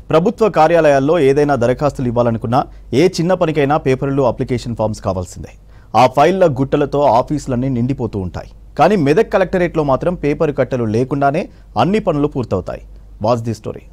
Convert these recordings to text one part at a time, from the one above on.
ప్రభుత్వ కార్యాలయాల్లో ఏదైనా దరఖాస్తులు ఇవ్వాలనుకున్నా ఏ చిన్న పనికైనా పేపర్లు అప్లికేషన్ ఫామ్స్ కావాల్సిందే. ఆ ఫైళ్ల గుట్టలతో ఆఫీసులన్నీ నిండిపోతూ ఉంటాయి. కానీ మెదక్ కలెక్టరేట్లో మాత్రం పేపర్ కట్టలు లేకుండానే అన్ని పనులు పూర్తవుతాయి. Watch the story.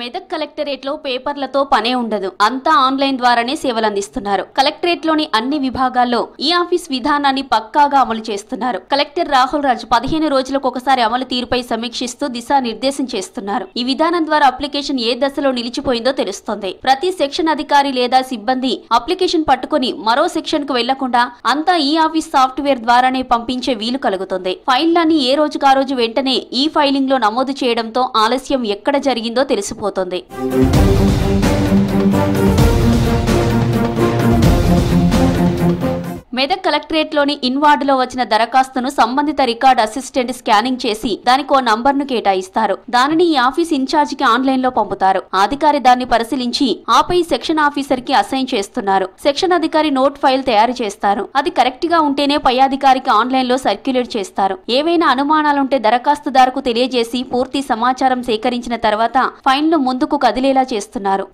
Medak collectorate లో పేపర్లతో పనే ఉండదు. అంతా ఆన్లైన్ ద్వారానే సేవలు అందిస్తున్నారు. కలెక్టరేట్ లోని అన్ని విభాగాల్లో ఈ ఆఫీస్ విధానాన్ని పక్కాగా అమలు చేస్తున్నారు. కలెక్టర్ రాహుల్ రాజ్ 15 రోజులకు ఒకసారి అమలు తీరుపై సమీక్షిస్తూ దిశానిర్దేశం చేస్తున్నారు. ఈ విధానం ద్వారా అప్లికేషన్ ఏ దశలో నిలిచిపోయిందో తెలుస్తోంది. ప్రతి సెక్షన్ అధికారి లేదా సిబ్బంది అప్లికేషన్ పట్టుకుని మరో సెక్షన్ కు వెళ్లకుండా అంతా ఈ ఆఫీస్ సాఫ్ట్వేర్ ద్వారానే పంపించే వీలు కలుగుతుంది. ఫైళ్లన్నీ ఏ రోజుకా రోజు వెంటనే ఈ ఫైలింగ్ లో నమోదు చేయడంతో ఆలస్యం ఎక్కడ జరిగిందో తెలిసిపోతుంది. మెదక్ కలెక్టరేట్ లోని ఇన్వార్డులో వచ్చిన దరఖాస్తును సంబంధిత రికార్డ్ అసిస్టెంట్ స్కానింగ్ చేసి దానికో నంబర్ను కేటాయిస్తారు. దానిని ఈ ఆఫీస్ ఇన్ఛార్జికి ఆన్లైన్ లో పంపుతారు. అధికారి దాన్ని పరిశీలించి ఆపై సెక్షన్ ఆఫీసర్ కి అసైన్ చేస్తున్నారు. సెక్షన్ అధికారి నోట్ ఫైల్ తయారు చేస్తారు. అది కరెక్ట్ గా ఉంటేనే పై అధికారికి ఆన్లైన్ లో సర్క్యులేట్ చేస్తారు. ఏవైనా అనుమానాలుంటే దరఖాస్తుదారుకు తెలియజేసి పూర్తి సమాచారం సేకరించిన తర్వాత ఫైల్ ను ముందుకు కదిలేలా చేస్తున్నారు.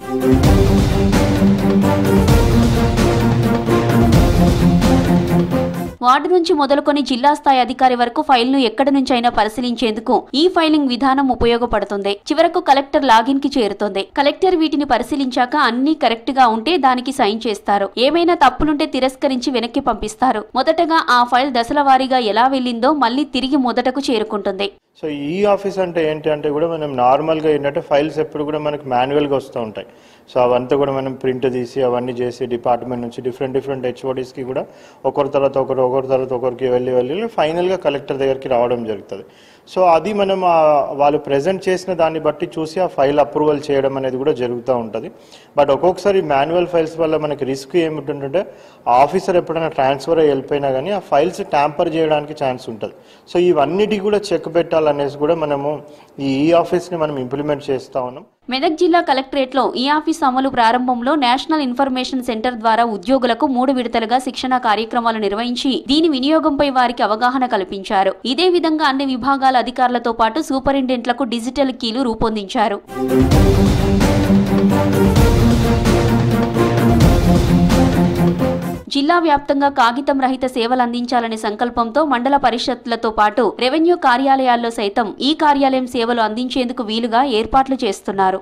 వార్డు నుంచి మొదలుకొని జిల్లా స్థాయి అధికారి వరకు ఫైల్ ను ఎక్కడి నుంచైనా పరిశీలించేందుకు ఈ ఫైలింగ్ విధానం ఉపయోగపడుతుంది. చివరకు కలెక్టర్ లాగిన్ కి చేరుతుంది. కలెక్టర్ వీటిని పరిశీలించాక అన్ని కరెక్ట్ గా ఉంటే దానికి సైన్ చేస్తారు. ఏమైనా తప్పులుంటే తిరస్కరించి వెనక్కి పంపిస్తారు. మొదటగా ఆ ఫైల్ దశల వారీగా ఎలా వెళ్ళిందో మళ్ళీ తిరిగి మొదటకు చేరుకుంటుంది. సో ఈ ఆఫీస్ అంటే ఏంటి అంటే కూడా మనం నార్మల్గా ఏంటంటే ఫైల్స్ ఎప్పుడు కూడా మనకు మాన్యువల్గా వస్తూ ఉంటాయి. సో అవంతా కూడా మనం ప్రింట్ తీసి అవన్నీ చేసి డిపార్ట్మెంట్ నుంచి డిఫరెంట్ హెచ్ఓడీస్కి కూడా ఒకరి తర్వాత ఒకరికి వెళ్ళి ఫైనల్గా కలెక్టర్ దగ్గరికి రావడం జరుగుతుంది. సో అది మనం వాళ్ళు ప్రజెంట్ చేసిన దాన్ని బట్టి చూసి ఆ ఫైల్ అప్రూవల్ చేయడం అనేది కూడా జరుగుతూ ఉంటుంది. బట్ ఒక్కొక్కసారి మాన్యువల్ ఫైల్స్ వల్ల మనకి రిస్క్ ఏమిటంటే ఆఫీసర్ ఎప్పుడైనా ట్రాన్స్ఫర్ అయ్యి వెళ్ళిపోయినా కానీ ఆ ఫైల్స్ ట్యాంపర్ చేయడానికి ఛాన్స్ ఉంటుంది. సో ఇవన్నిటికీ కూడా చెక్ పెట్టాలనేసి కూడా మనము ఈ ఆఫీస్ని మనం ఇంప్లిమెంట్ చేస్తూ ఉన్నాం. మెదక్ జిల్లా కలెక్టరేట్ లో ఈ ఆఫీస్ అమలు ప్రారంభంలో నేషనల్ ఇన్ఫర్మేషన్ సెంటర్ ద్వారా ఉద్యోగులకు 3 విడతలుగా శిక్షణ కార్యక్రమాలు నిర్వహించి దీని వినియోగంపై వారికి అవగాహన కల్పించారు. ఇదే విధంగా అన్ని విభాగాల అధికారులతో పాటు సూపరింటెండెంట్లకు డిజిటల్ కీలు రూపొందించారు. జిల్లా వ్యాప్తంగా కాగితం రహిత సేవలు అందించాలనే సంకల్పంతో మండల పరిషత్లతో పాటు రెవెన్యూ కార్యాలయాల్లో సైతం ఈ కార్యాలయం సేవలు అందించేందుకు వీలుగా ఏర్పాట్లు చేస్తున్నారు.